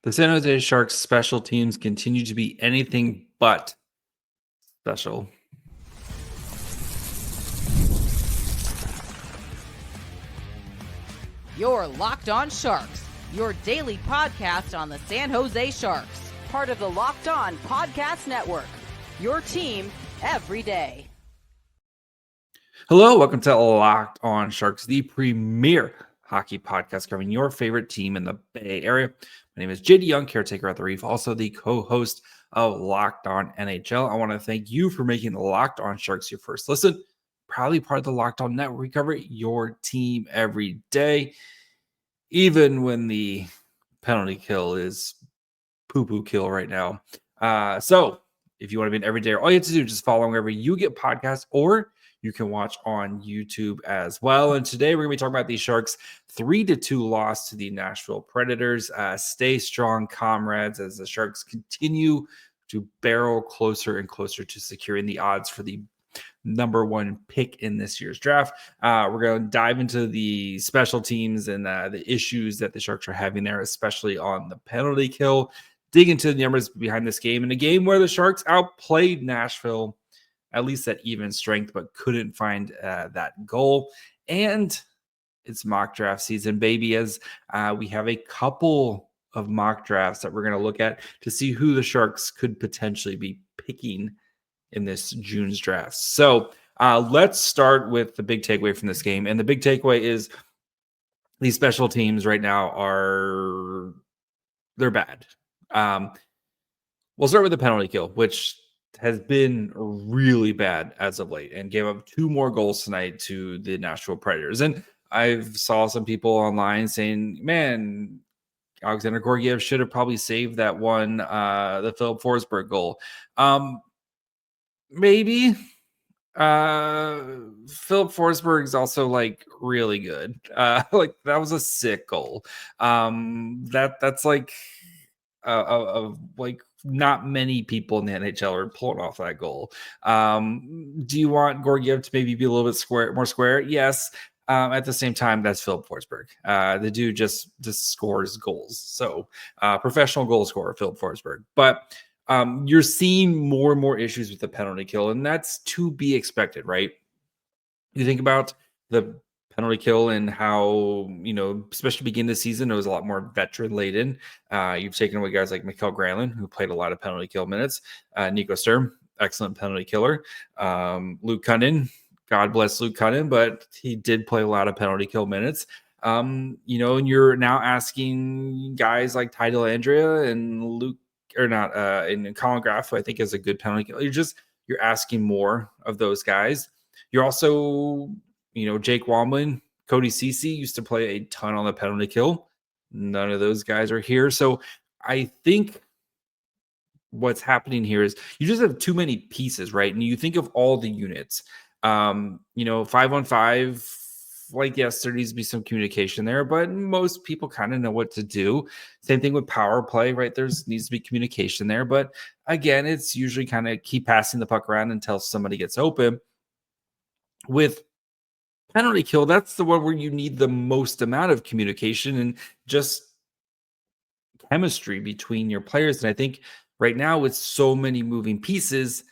The San Jose Sharks special teams continue to be anything but special. You're Locked On Sharks, your daily podcast on the San Jose Sharks, part of the Locked On Podcast Network, your team every day. Hello, welcome to Locked On Sharks, the premier hockey podcast covering your favorite team in the Bay Area. My name is JD Young, caretaker at the Reef, also the co-host of Locked On NHL. I want to thank you for making the Locked On Sharks your first listen. Proudly part of the Locked On Network. We cover your team every day, even when the penalty kill is poo-poo kill right now. So if you want to be an everyday, all you have to do is just follow wherever you get podcasts, or you can watch on YouTube as well. And today we're going to be talking about the Sharks' 3-2 loss to the Nashville Predators. Stay strong, comrades, as the Sharks continue to barrel closer and closer to securing the odds for the number one pick in this year's draft. We're going to dive into the special teams and the issues that the Sharks are having there, especially on the penalty kill. Dig into the numbers behind this game, in a game where the Sharks outplayed Nashville, at least at even strength, but couldn't find that goal. And it's mock draft season, baby, as we have a couple of mock drafts that we're going to look at to see who the Sharks could potentially be picking in this June's draft. So let's start with the big takeaway from this game. And the big takeaway is these special teams right now they're bad. We'll start with the penalty kill, which has been really bad as of late and gave up 2 more goals tonight to the Nashville Predators. And I've saw some people online saying, man, Alexander Gorgiev should have probably saved that one, the Philip Forsberg goal. Maybe. Philip Forsberg is also like really good. Like that was a sick goal. That's like like not many people in the NHL are pulling off that goal. Do you want Gorgiev to maybe be a little bit more square? Yes. At the same time, that's Philip Forsberg. The dude just scores goals. So professional goal scorer, Philip Forsberg. But you're seeing more and more issues with the penalty kill, and that's to be expected, right? You think about the penalty kill and how, especially beginning the season, it was a lot more veteran laden. You've taken away guys like Mikael Granlund, who played a lot of penalty kill minutes. Nico Sturm, excellent penalty killer. Luke Cunnin, God bless Luke Cunnin, but he did play a lot of penalty kill minutes. And you're now asking guys like Ty Dellandrea and and Colin Graff, who I think is a good penalty kill. You're asking more of those guys. You're also, Jake Wallman, Cody Ceci used to play a ton on the penalty kill. None of those guys are here. So I think what's happening here is you just have too many pieces, right? And you think of all the units, 5-on-5, like, yes, there needs to be some communication there, but most people kind of know what to do. Same thing with power play, right? Needs to be communication there. But again, it's usually kind of keep passing the puck around until somebody gets open. With penalty kill, that's the one where you need the most amount of communication and just chemistry between your players. And I think right now, with so many moving pieces,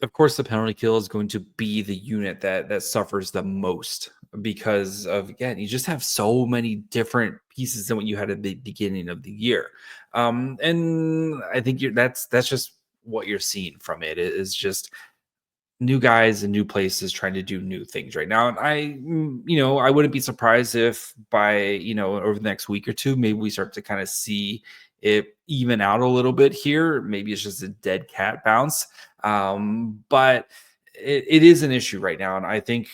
of course, the penalty kill is going to be the unit that suffers the most because of, again, you just have so many different pieces than what you had at the beginning of the year. And I think that's just what you're seeing from it is just new guys and new places trying to do new things right now. And I wouldn't be surprised if by, over the next week or two, maybe we start to kind of see it even out a little bit here. Maybe it's just a dead cat bounce. But it is an issue right now. And I think,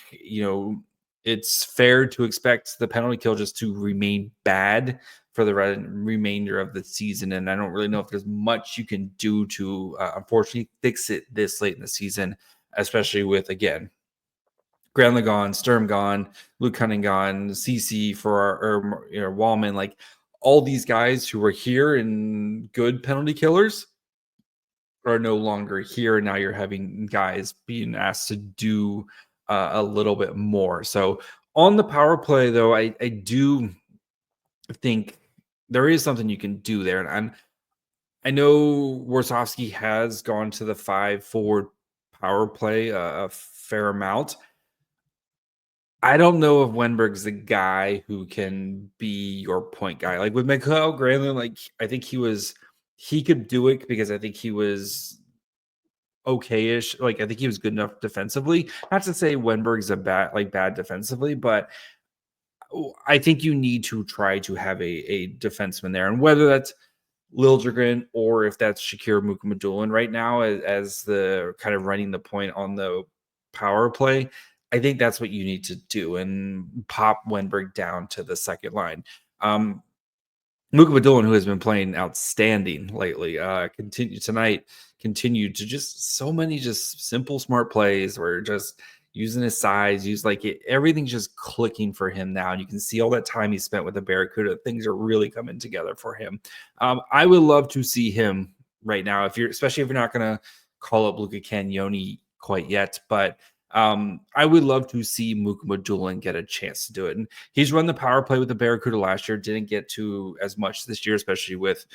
it's fair to expect the penalty kill just to remain bad for the remainder of the season. And I don't really know if there's much you can do to, unfortunately, fix it this late in the season, especially with, again, Granlund gone, Sturm gone, Luke Cunning gone, CC for our Wallman, like all these guys who were here and good penalty killers are no longer here. Now you're having guys being asked to do a little bit more. So on the power play, though, I do think there is something you can do there. And I know Warsofsky has gone to the 5-forward power play a fair amount. I don't know if Wenberg's the guy who can be your point guy. Like with Mikael Granlund, like I think he could do it because I think he was okay-ish. Like I think he was good enough defensively. Not to say Wenberg's bad defensively, but I think you need to try to have a defenseman there, and whether that's Liljegren or if that's Shakir Mukhamadullin right now as the kind of running the point on the power play, I think that's what you need to do and pop Wenberg down to the second line. Mukhamadullin, who has been playing outstanding lately, continued to just so many just simple, smart plays where just using his size, everything's just clicking for him now. And you can see all that time he spent with the Barracuda. Things are really coming together for him. I would love to see him right now, especially if you're not going to call up Luca Cagnoni quite yet, but I would love to see Mukhamadullin get a chance to do it. And he's run the power play with the Barracuda last year, didn't get to as much this year, especially with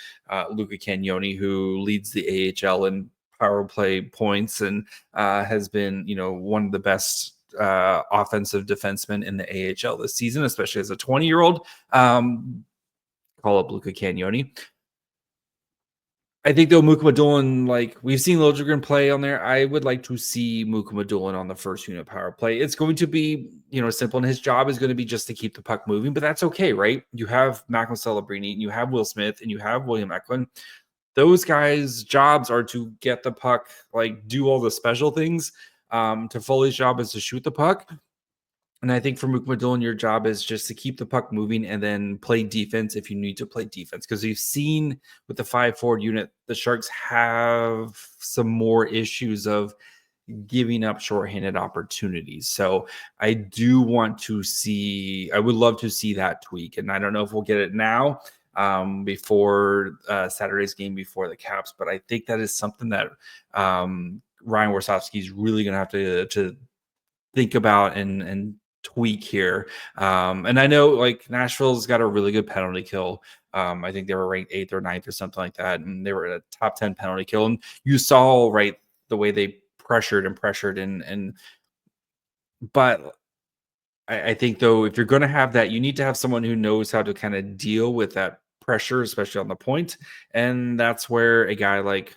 Luca Cagnoni, who leads the AHL in power play points and has been, one of the best offensive defensemen in the AHL this season, especially as a 20-year-old. Call up Luca Cagnoni. I think though Mukhamadullin, like we've seen Liljegren play on there, I would like to see Mukhamadullin on the first unit power play. It's going to be, simple, and his job is going to be just to keep the puck moving, but that's okay, right? You have Mac Celebrini, and you have Will Smith, and you have William Eklund. Those guys' jobs are to get the puck, like do all the special things. Toffoli's job is to shoot the puck. And I think for Mukhamadullin, your job is just to keep the puck moving and then play defense if you need to play defense. Because we've seen with the 5-forward unit, the Sharks have some more issues of giving up shorthanded opportunities. So I would love to see that tweak. And I don't know if we'll get it now before Saturday's game before the Caps, but I think that is something that Ryan Warsofsky is really going to have to think about and tweak here. And I know like Nashville's got a really good penalty kill. I think they were ranked 8th or 9th or something like that. And they were at a top 10 penalty kill. And you saw the way they pressured, but I think though, if you're going to have that, you need to have someone who knows how to kind of deal with that pressure, especially on the point. And that's where a guy like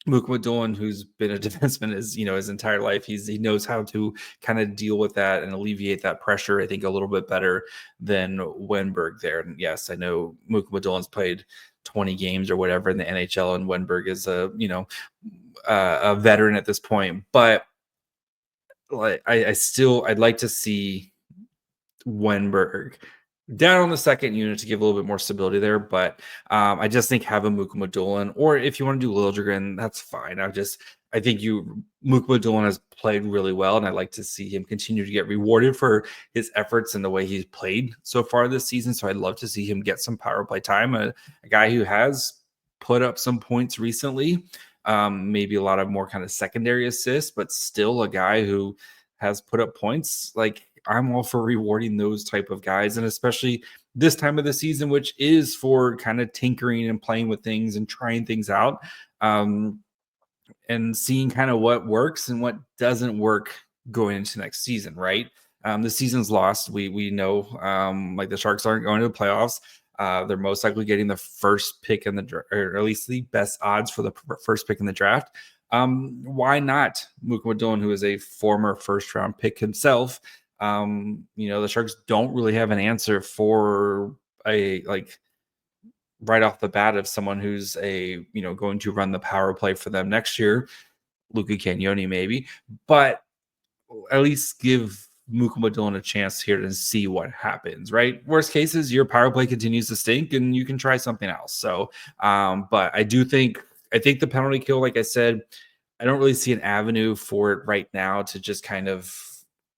Mukhamadullin, who's been a defenseman his entire life, he knows how to kind of deal with that and alleviate that pressure, I think, a little bit better than Wenberg there. And yes, I know Mukhamadulin's played 20 games or whatever in the NHL, and Wenberg is a veteran at this point. But like I'd like to see Wenberg down on the second unit to give a little bit more stability there. But I just think having Mukhamadullin, or if you want to do Liljegren, that's fine. I think Mukhamadullin has played really well, and I'd like to see him continue to get rewarded for his efforts and the way he's played so far this season. So I'd love to see him get some power play time. A guy who has put up some points recently, maybe a lot of more kind of secondary assists, but still a guy who has put up points. Like, I'm all for rewarding those type of guys, and especially this time of the season, which is for kind of tinkering and playing with things and trying things out, and seeing kind of what works and what doesn't work going into next season, right? The season's lost. We know like the Sharks aren't going to the playoffs. They're most likely getting the first pick in the draft, or at least the best odds for the first pick in the draft. Why not Mukhamadullin, who is a former first round pick himself? The Sharks don't really have an answer for right off the bat of someone who's going to run the power play for them next year. Luca Cagnoni maybe, but at least give Mukhamadullin a chance here to see what happens, right? Worst case is your power play continues to stink and you can try something else. So, but I think the penalty kill, like I said, I don't really see an avenue for it right now to just kind of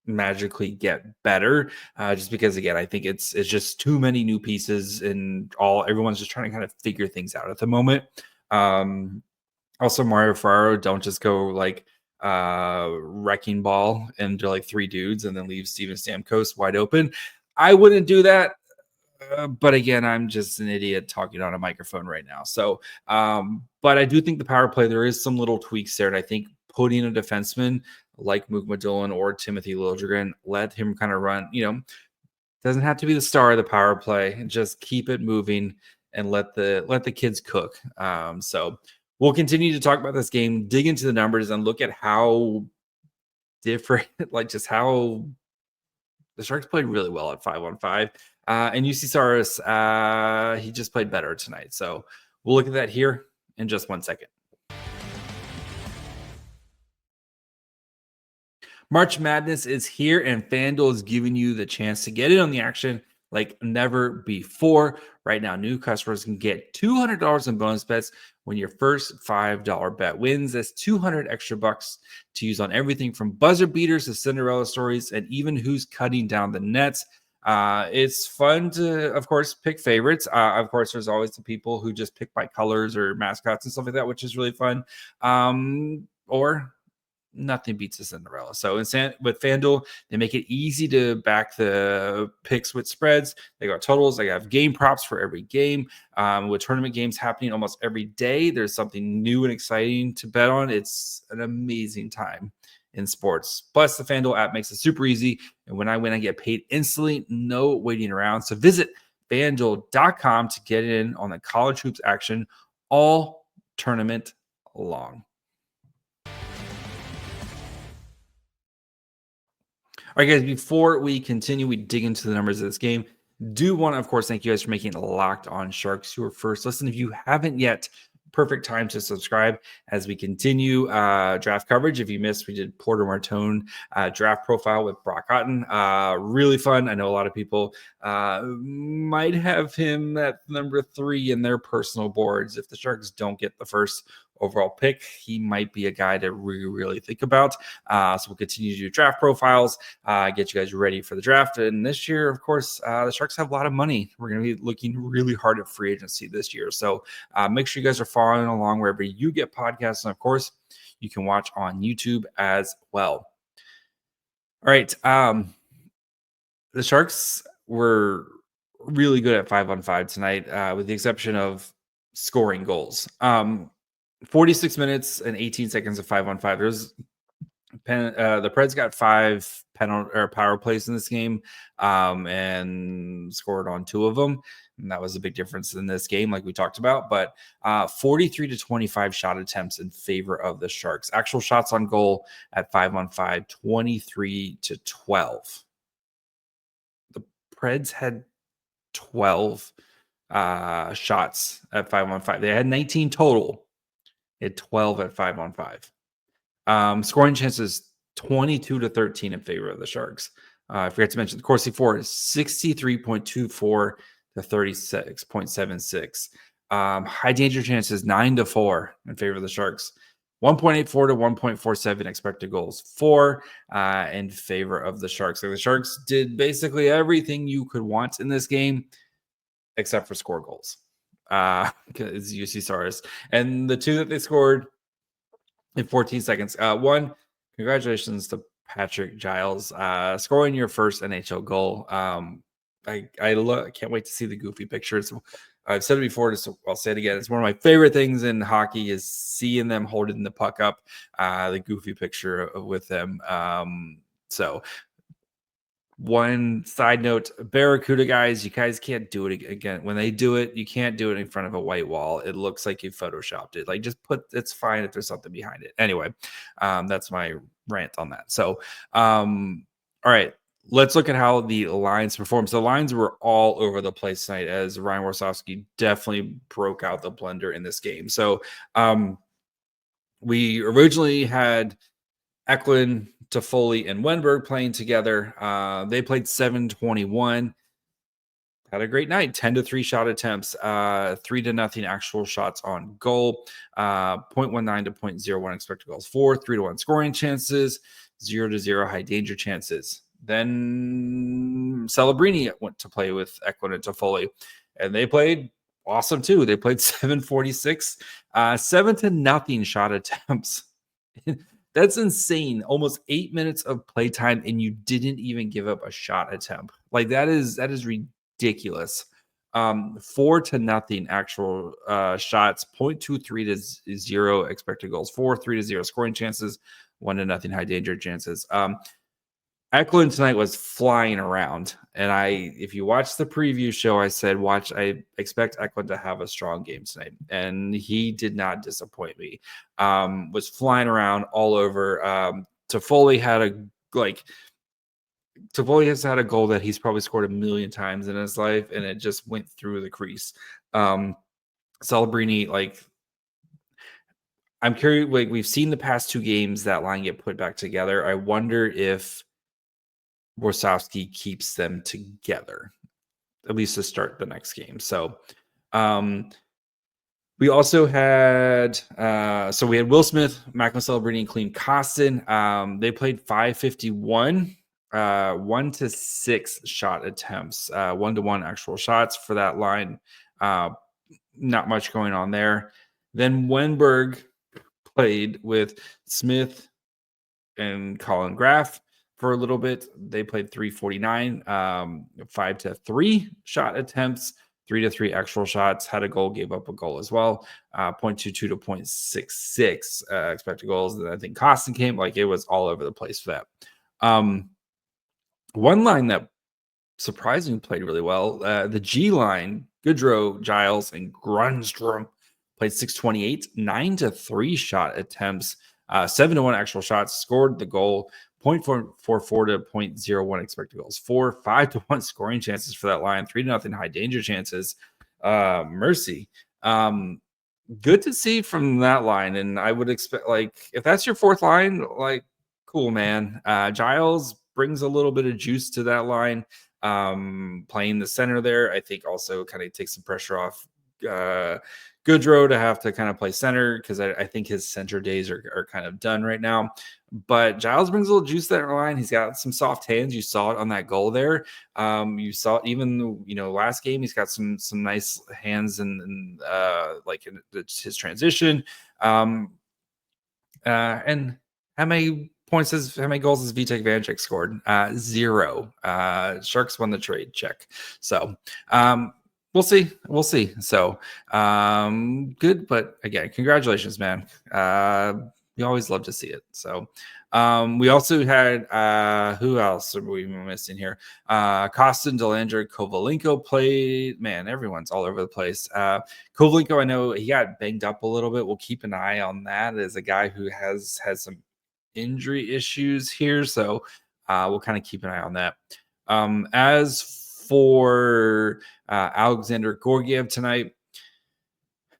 magically get better, just because again, I think it's just too many new pieces and everyone's just trying to kind of figure things out at the moment. Also Mario Ferraro, don't just go like wrecking ball into like 3 dudes and then leave Steven Stamkos wide open. I wouldn't do that. But again, I'm just an idiot talking on a microphone right now. So, but I do think the power play, there is some little tweaks there. And I think putting a defenseman like Mukmadillin or Timothy Liljegren, let him kind of run, doesn't have to be the star of the power play. Just keep it moving and let the kids cook. So we'll continue to talk about this game, dig into the numbers, and look at how different, like just how the Sharks played really well at 5-on-5. And UC Saros, he just played better tonight. So we'll look at that here in just 1 second. March Madness is here, and FanDuel is giving you the chance to get in on the action like never before. Right now, new customers can get $200 in bonus bets when your first $5 bet wins. That's 200 extra bucks to use on everything from buzzer beaters to Cinderella stories and even who's cutting down the nets. It's fun to, of course, pick favorites. Of course, there's always the people who just pick by colors or mascots and stuff like that, which is really fun. Or nothing beats a Cinderella. So with FanDuel, they make it easy to back the picks with spreads. They got totals. They have game props for every game. With tournament games happening almost every day, there's something new and exciting to bet on. It's an amazing time in sports. Plus, the FanDuel app makes it super easy. And when I win, I get paid instantly. No waiting around. So visit FanDuel.com to get in on the college hoops action all tournament long. All right, guys, before we continue, we dig into the numbers of this game. Do want to, of course, thank you guys for making Locked On Sharks your first listen. If you haven't yet, perfect time to subscribe as we continue draft coverage. If you missed, we did Porter Martone draft profile with Brock Otten. Really fun. I know a lot of people might have him at number 3 in their personal boards. If the Sharks don't get the first overall pick, he might be a guy to really think about. So we'll continue to do draft profiles, get you guys ready for the draft. And this year, of course, the Sharks have a lot of money. We're going to be looking really hard at free agency this year. So make sure you guys are following along wherever you get podcasts. And of course, you can watch on YouTube as well. All right. The Sharks were really good at 5-on-5 tonight, with the exception of scoring goals. 46 minutes and 18 seconds of 5-on-5. The Preds got 5 penalty or power plays in this game, and scored on 2 of them. And that was a big difference in this game, like we talked about. But 43 to 25 shot attempts in favor of the Sharks. Actual shots on goal at 5-on-5, 23 to 12. The Preds had 12 shots at 5-on-5. They had 19 total. At 12 at 5-on-5. Scoring chances 22 to 13 in favor of the Sharks. I forgot to mention the Corsi 4 is 63.24 to 36.76. High danger chances 9 to 4 in favor of the Sharks. 1.84 to 1.47 expected goals 4 in favor of the Sharks. So the Sharks did basically everything you could want in this game except for score goals. It's UC Saros, and the 2 that they scored in 14 seconds. One, congratulations to Patrick Giles, scoring your first NHL goal. I can't wait to see the goofy pictures. I've said it before, so I'll say it again. It's one of my favorite things in hockey is seeing them holding the puck up, the goofy picture with them. So one side note, Barracuda guys, you guys can't do it again. When they do it, you can't do it in front of a white wall. It looks like you photoshopped it. Like just it's fine if there's something behind it. Anyway, that's my rant on that. So, all right, let's look at how the lines performed. So the lines were all over the place tonight as Ryan Warsofsky definitely broke out the blender in this game. So we originally had Eklund, Toffoli, and Wenberg playing together. They played 7-21. Had a great night. 10 to 3 shot attempts, 3 to nothing actual shots on goal, 0.19 to 0.01 expected goals for, 3 to 1 scoring chances, 0 to 0 high danger chances. Then Celebrini went to play with Eklund and Toffoli, and they played awesome too. They played 7-46, 7 to nothing shot attempts. That's insane. Almost 8 minutes of playtime, and you didn't even give up a shot attempt. Like that is ridiculous. 4-0 actual shots, 0.23 to 0 expected goals, 4-3 to 0 scoring chances, 1-0 high danger chances. Eklund tonight was flying around, and if you watch the preview show, I said, I expect Eklund to have a strong game tonight, and he did not disappoint me. Was flying around all over. Toffoli has had a goal that he's probably scored 1,000,000 times in his life, and it just went through the crease. Celebrini, I'm curious. We've seen the past 2 games that line get put back together. I wonder if Warsawski keeps them together, at least to start the next game. So we also had we had Will Smith, Macklin Celebrini, and Clean Costin. They played 551, 1-6 shot attempts, 1-1 actual shots for that line. Not much going on there. Then Wenberg played with Smith and Colin Graff for a little bit. They played 349, 5-3 shot attempts, 3-3 actual shots, had a goal, gave up a goal as well. 0.22 to 0.66 expected goals. And I think Costin came, it was all over the place for that. One line that surprisingly played really well, the G line, Goodrow, Giles, and Grundstrom played 628, 9-3 shot attempts, 7-1 actual shots, scored the goal, 0.44 to 0.01 expected goals, 5-1 scoring chances for that line, 3-0 high danger chances. Mercy. Good to see from that line. And I would expect, if that's your fourth line, cool, man. Giles brings a little bit of juice to that line. Playing the center there, I think also kind of takes some pressure off Goodrow to have to kind of play center, because I think his center days are kind of done right now. But Giles brings a little juice to that line. He's got some soft hands. You saw it on that goal there. You saw it even last game. He's got some nice hands and in his transition. And how many goals has Vitek Vanecek scored? 0. Sharks won the trade. Check. So we'll see. So good, but again, congratulations, man. We always love to see it. So we also had who else are we missing here? Kostin, Delander, Kovalenko played. Man, everyone's all over the place. Kovalenko, I know he got banged up a little bit. We'll keep an eye on that as a guy who has had some injury issues here. So we'll kind of keep an eye on that. As for Alexander Gorgiev tonight,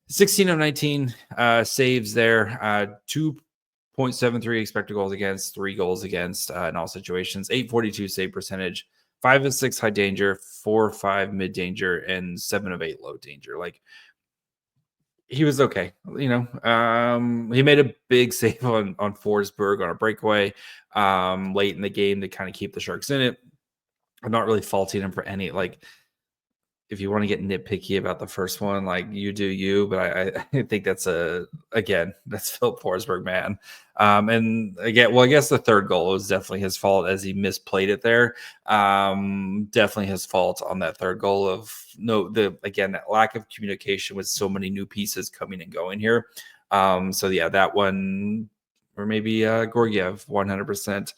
16 of 19 saves there, 2.73 expected goals against, 3 goals against in all situations, 842 save percentage, 5 of 6 high danger, 4 of 5 mid danger, and 7 of 8 low danger. He was okay. He made a big save on Forsberg on a breakaway late in the game to kind of keep the Sharks in it. I'm not really faulting him for any, if you want to get nitpicky about the first one, you do you, but I think that's Philip Forsberg, man. And again, I guess the third goal was definitely his fault as he misplayed it there. Definitely his fault on that third goal that lack of communication with so many new pieces coming and going here. So yeah, that one, or maybe Gorgiev 100%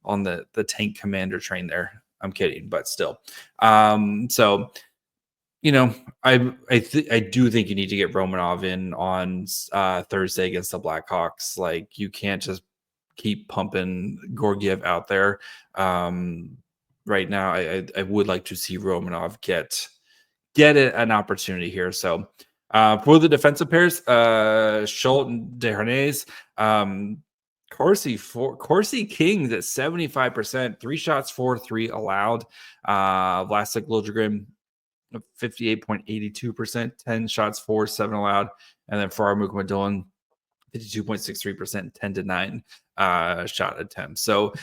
on the tank commander train there. I'm kidding, but still. So I do think you need to get Romanov in on Thursday against the Blackhawks. You can't just keep pumping Gorgiev out there. Right now, I would like to see Romanov get an opportunity here. So for the defensive pairs, Schultz and Desharnais, Corsi Kings at 75%, 3 shots, 4-3 allowed. Vlasic Liljegren 58.82%, 10 shots, 4-7 allowed. And then for our Mukmadillon, 52.63%, 10-9 shot attempts. So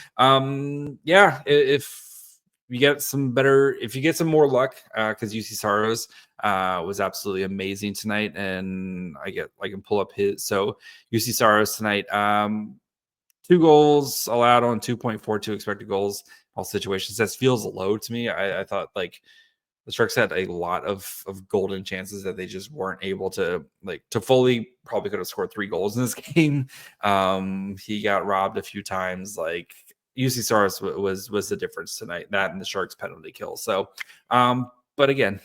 if you get some more luck, because UC Saros was absolutely amazing tonight, and I can pull up his. So UC Saros tonight, 2 goals allowed on 2.42 expected goals, all situations. That feels low to me. I thought the Sharks had a lot of golden chances that they just weren't able to fully. Probably could have scored 3 goals in this game. He got robbed a few times. Like UC Saros was the difference tonight. That and the Sharks penalty kill. So, but again,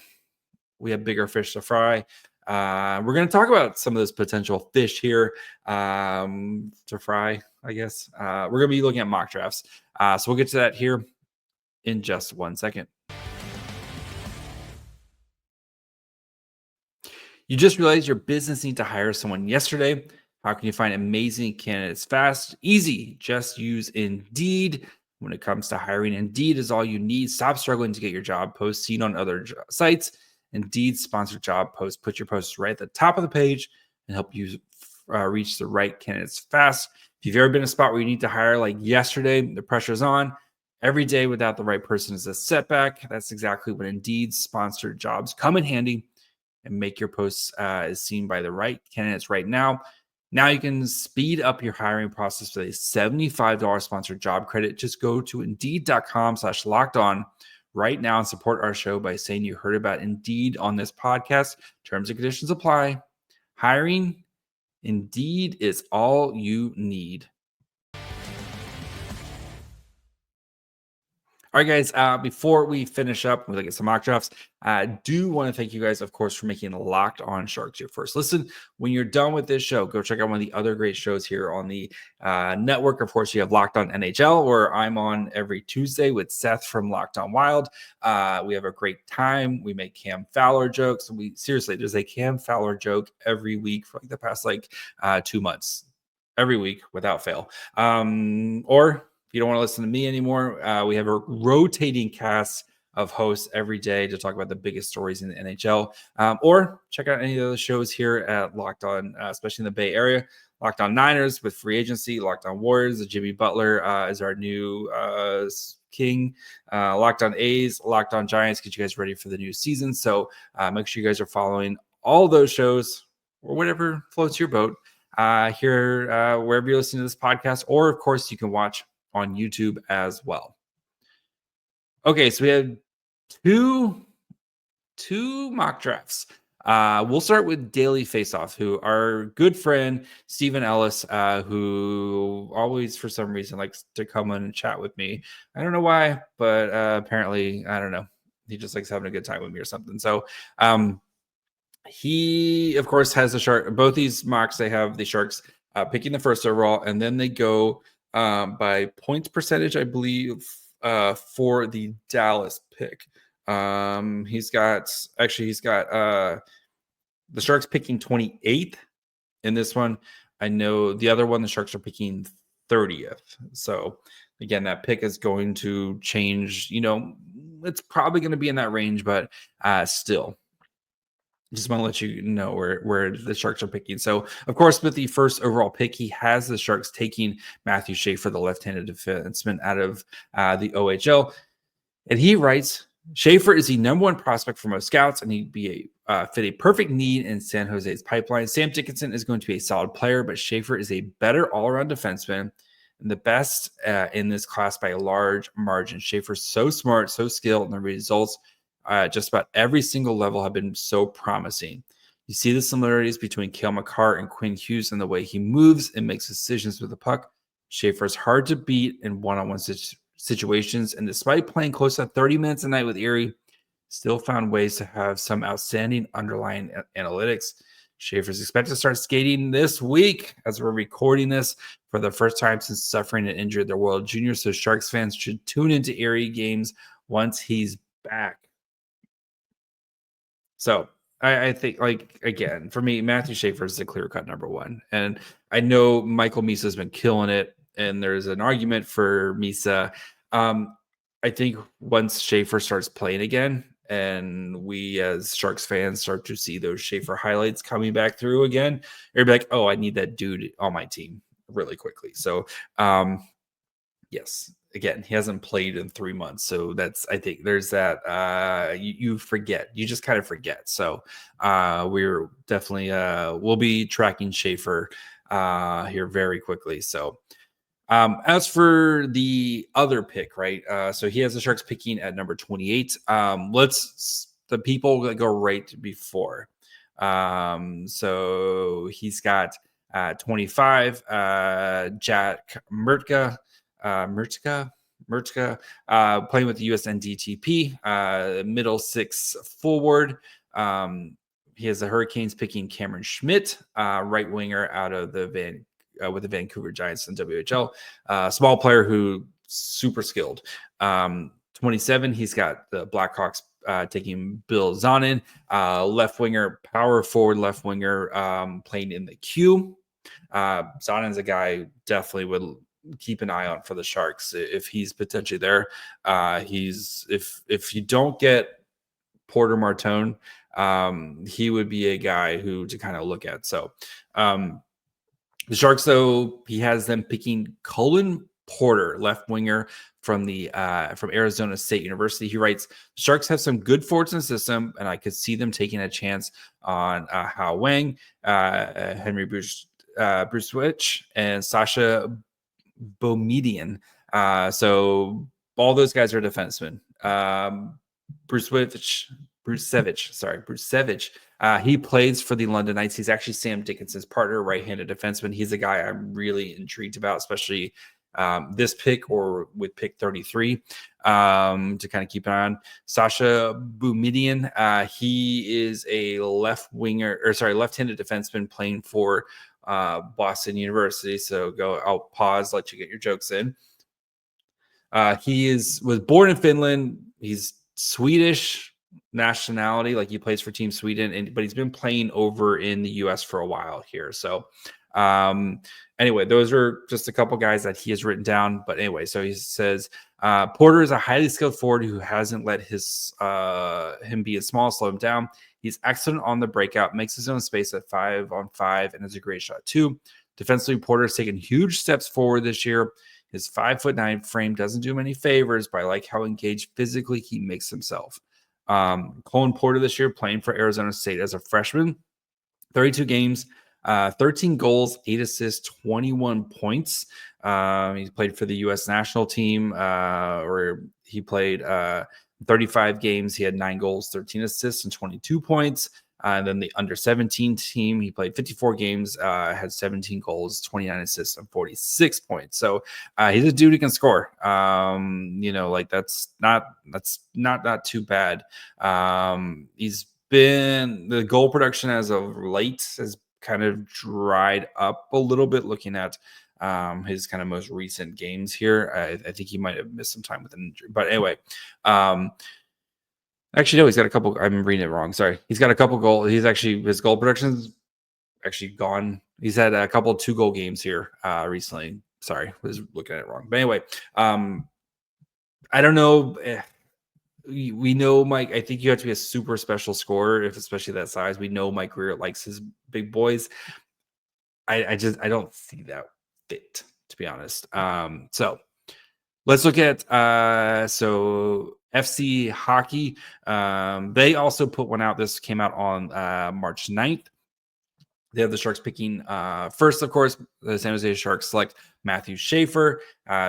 we have bigger fish to fry. We're going to talk about some of those potential fish here to fry, I guess. We're going to be looking at mock drafts. So we'll get to that here in just 1 second. You just realized your business needs to hire someone yesterday. How can you find amazing candidates fast? Easy. Just use Indeed. When it comes to hiring, Indeed is all you need. Stop struggling to get your job posts seen on other sites. Indeed sponsored job posts put your posts right at the top of the page and help you reach the right candidates fast. If you've ever been in a spot where you need to hire like yesterday, the pressure's on. Every day without the right person is a setback. That's exactly when Indeed sponsored jobs come in handy and make your posts as seen by the right candidates right now. Now you can speed up your hiring process with a $75 sponsored job credit. Just go to Indeed.com/lockedon right now and support our show by saying you heard about Indeed on this podcast. Terms and conditions apply. Hiring, Indeed is all you need. All right, guys, before we finish up, we look at some mock drafts. I do want to thank you guys, of course, for making Locked On Sharks your first listen. When you're done with this show, go check out one of the other great shows here on the network. Of course, you have Locked On NHL, where I'm on every Tuesday with Seth from Locked On Wild. We have a great time. We make Cam Fowler jokes. There's a Cam Fowler joke every week for like the past 2 months, every week without fail. Or if you don't want to listen to me anymore, we have a rotating cast of hosts every day to talk about the biggest stories in the NHL. Or check out any of the shows here at Locked On, especially in the Bay Area. Locked On Niners with free agency. Locked On Warriors. Jimmy Butler is our new king. Locked On A's. Locked On Giants. Get you guys ready for the new season. So make sure you guys are following all those shows or whatever floats your boat here wherever you're listening to this podcast. Or, of course, you can watch on YouTube as well. Okay, so we have two mock drafts. We'll start with Daily Faceoff, who our good friend Stephen Ellis, who always for some reason likes to come on and chat with me. I don't know why, but apparently, I don't know. He just likes having a good time with me or something. So he, of course, has the Shark. Both these mocks, they have the Sharks picking the first overall, and then they go by points percentage, I believe, for the Dallas pick. He's got the Sharks picking 28th in this one. I know the other one, the Sharks are picking 30th. So again, that pick is going to change. It's probably going to be in that range, but still. Just want to let you know where the Sharks are picking. So, of course, with the first overall pick, he has the Sharks taking Matthew Schaefer, the left-handed defenseman out of the OHL. And he writes, Schaefer is the number 1 prospect for most scouts, and he'd be fit a perfect need in San Jose's pipeline. Sam Dickinson is going to be a solid player, but Schaefer is a better all-around defenseman and the best in this class by a large margin. Schaefer's so smart, so skilled, and the results just about every single level have been so promising. You see the similarities between Cale Makar and Quinn Hughes in the way he moves and makes decisions with the puck. Schaefer is hard to beat in one-on-one situations, and despite playing close to 30 minutes a night with Erie, still found ways to have some outstanding underlying analytics. Schaefer is expected to start skating this week as we're recording this for the first time since suffering an injury at the World Juniors, so Sharks fans should tune into Erie games once he's back. So I think, again, for me, Matthew Schaefer is the clear-cut number 1. And I know Michael Misa has been killing it, and there's an argument for Misa. I think once Schaefer starts playing again, and we as Sharks fans start to see those Schaefer highlights coming back through again, you'll be like, oh, I need that dude on my team really quickly. So, yes. Again, he hasn't played in 3 months. So I think there's that, you forget, you just kind of forget. So we're definitely, we'll be tracking Schaefer here very quickly. So as for the other pick, right? So he has the Sharks picking at number 28. Let's the people that go right before. So he's got 25, Jack Murtka, playing with the USNDTP, middle six forward. He has the Hurricanes picking Cameron Schmidt, right winger out of the with the Vancouver Giants in WHL. Small player who super skilled. 27, he's got the Blackhawks taking Bill Zonin, left winger, power forward left winger, playing in the Q. Zonin's a guy definitely would keep an eye on for the Sharks if he's potentially there. If you don't get Porter Martone, he would be a guy who to kind of look at. So the Sharks, though, he has them picking Colin Porter, left winger from Arizona State University. He writes, Sharks have some good forwards in the system, and I could see them taking a chance on Hao Wang, Henry Brucewicz, and Sasha Boumedian. So all those guys are defensemen. Brucevich. He plays for the London Knights. He's actually Sam Dickinson's partner, right-handed defenseman. He's a guy I'm really intrigued about, especially this pick or with pick 33 to kind of keep an eye on. Sasha Boumedian, he is a left-handed defenseman playing for Boston University. So I'll pause, let you get your jokes in. He was born in Finland. He's Swedish nationality, like he plays for Team Sweden, but he's been playing over in the US for a while here. So anyway, those are just a couple guys that he has written down. But anyway, so he says Porter is a highly skilled forward who hasn't let him be as small, slow him down. He's excellent on the breakout, makes his own space at 5-on-5, and has a great shot too. Defensively, Porter has taken huge steps forward this year. His 5'9" frame doesn't do him any favors, but I like how engaged physically he makes himself. Colin Porter this year playing for Arizona State as a freshman, 32 games, 13 goals, 8 assists, 21 points. He played for the U.S. national team, where he played 35 games. He had 9 goals, 13 assists, and 22 points. And then the under 17 team, he played 54 games, had 17 goals, 29 assists, and 46 points. So he's a dude who can score. That's not too bad. He's been the goal production as of late has kind of dried up a little bit. Looking at his kind of most recent games here, I think he might have missed some time with an injury. But anyway. Actually, no, he's got a couple. I'm reading it wrong. Sorry. He's got a couple goals. His goal production's actually gone. He's had a couple 2-goal games here recently. Sorry, was looking at it wrong. But anyway, I don't know. We know Mike. I think you have to be a super special scorer, especially that size. We know Mike Greer likes his big boys. I don't see that fit, to be honest. So let's look at FC Hockey. They also put one out. This came out on March 9th. They have the Sharks picking first, of course, the San Jose Sharks select Matthew Schaefer.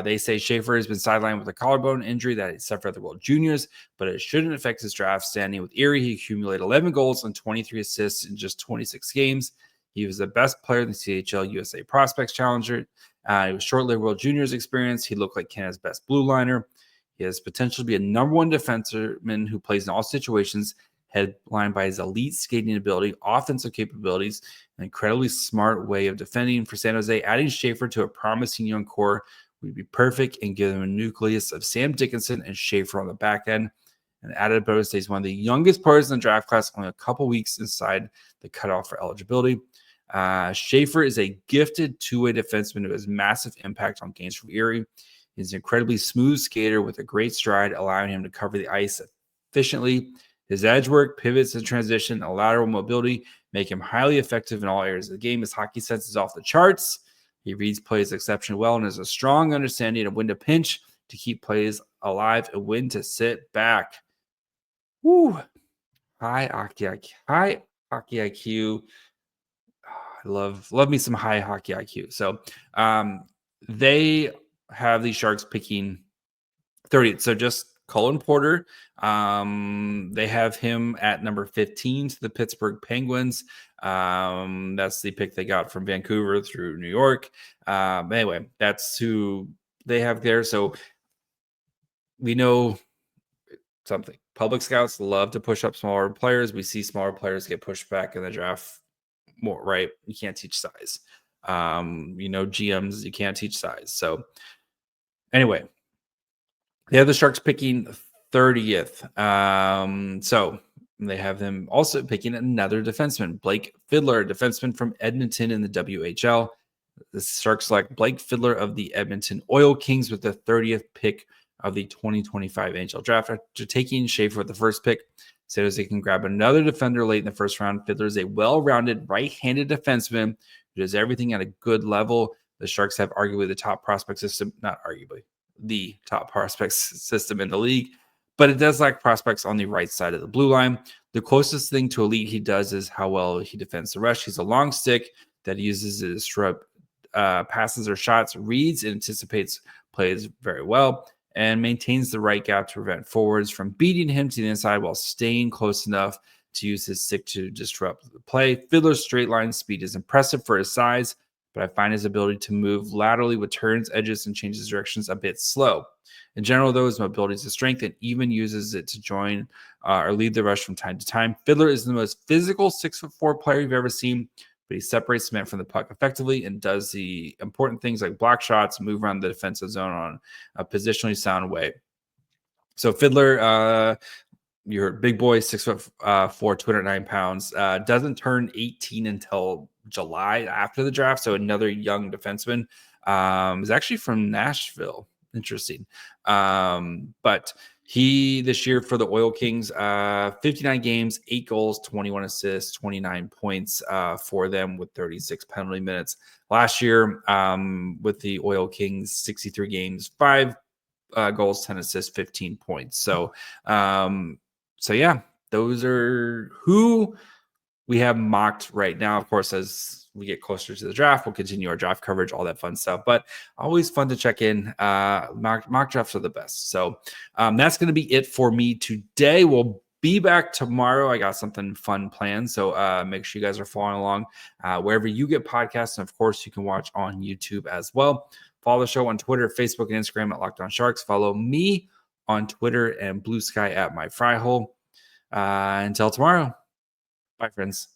They say Schaefer has been sidelined with a collarbone injury that he suffered at the World Juniors, but it shouldn't affect his draft standing with Erie. He accumulated 11 goals and 23 assists in just 26 games. He was the best player in the CHL USA Prospects Challenger. He was short-lived World Juniors experience. He looked like Canada's best blue liner. He has potential to be a number one defenseman who plays in all situations, headlined by his elite skating ability, offensive capabilities, an incredibly smart way of defending. For San Jose, adding Schaefer to a promising young core would be perfect and give them a nucleus of Sam Dickinson and Schaefer on the back end. And added bonus, he's one of the youngest players in the draft class, only a couple weeks inside the cutoff for eligibility. Schaefer is a gifted two-way defenseman who has massive impact on games from Erie. He's an incredibly smooth skater with a great stride, allowing him to cover the ice efficiently. His edge work, pivots, and transition, and lateral mobility make him highly effective in all areas of the game. His hockey sense is off the charts. He reads plays exceptionally well and has a strong understanding of when to pinch to keep plays alive and when to sit back. Woo! High hockey IQ. I love me some high hockey IQ. So they have the Sharks picking 30th. So just Colin Porter. They have him at number 15 to the Pittsburgh Penguins. That's the pick they got from Vancouver through New York. Anyway, that's who they have there. So we know something. Public scouts love to push up smaller players. We see smaller players get pushed back in the draft more, right? You can't teach size. GMs, you can't teach size. So anyway, they have the Sharks picking 30th. So they have them also picking another defenseman, Blake Fiddler, defenseman from Edmonton in the WHL. The Sharks select Blake Fiddler of the Edmonton Oil Kings with the 30th pick of the 2025 NHL draft. After taking Schaefer with the first pick, San Jose can grab another defender late in the first round. Fiddler is a well-rounded right-handed defenseman who does everything at a good level. The Sharks have arguably the top prospect system, not arguably, the top prospects system in the league, but it does lack prospects on the right side of the blue line. The closest thing to elite he does is how well he defends the rush. He's a long stick that he uses to disrupt passes or shots, reads and anticipates plays very well, and maintains the right gap to prevent forwards from beating him to the inside while staying close enough to use his stick to disrupt the play. Fiddler's straight line speed is impressive for his size, but I find his ability to move laterally with turns, edges, and changes directions a bit slow. In general, though, his mobility is a strength and even uses it to join or lead the rush from time to time. Fiddler is the most physical 6'4" player you've ever seen, but he separates the man from the puck effectively and does the important things like block shots, move around the defensive zone on a positionally sound way. So Fiddler, your big boy, 6'4", 209 pounds, doesn't turn 18 until July after the draft. So another young defenseman is actually from Nashville. Interesting. But he, this year for the Oil Kings, 59 games, 8 goals, 21 assists, 29 points for them with 36 penalty minutes. Last year with the Oil Kings, 63 games, 5 goals, 10 assists, 15 points. So yeah, those are who we have mocked right now. Of course, as we get closer to the draft, we'll continue our draft coverage, all that fun stuff, but always fun to check in. Mock drafts are the best. So that's going to be it for me today. We'll be back tomorrow. I got something fun planned. So make sure you guys are following along wherever you get podcasts. And of course, you can watch on YouTube as well. Follow the show on Twitter, Facebook, and Instagram at Locked On Sharks. Follow me on Twitter and Blue Sky at My Fry Hole. Until tomorrow. Bye, friends.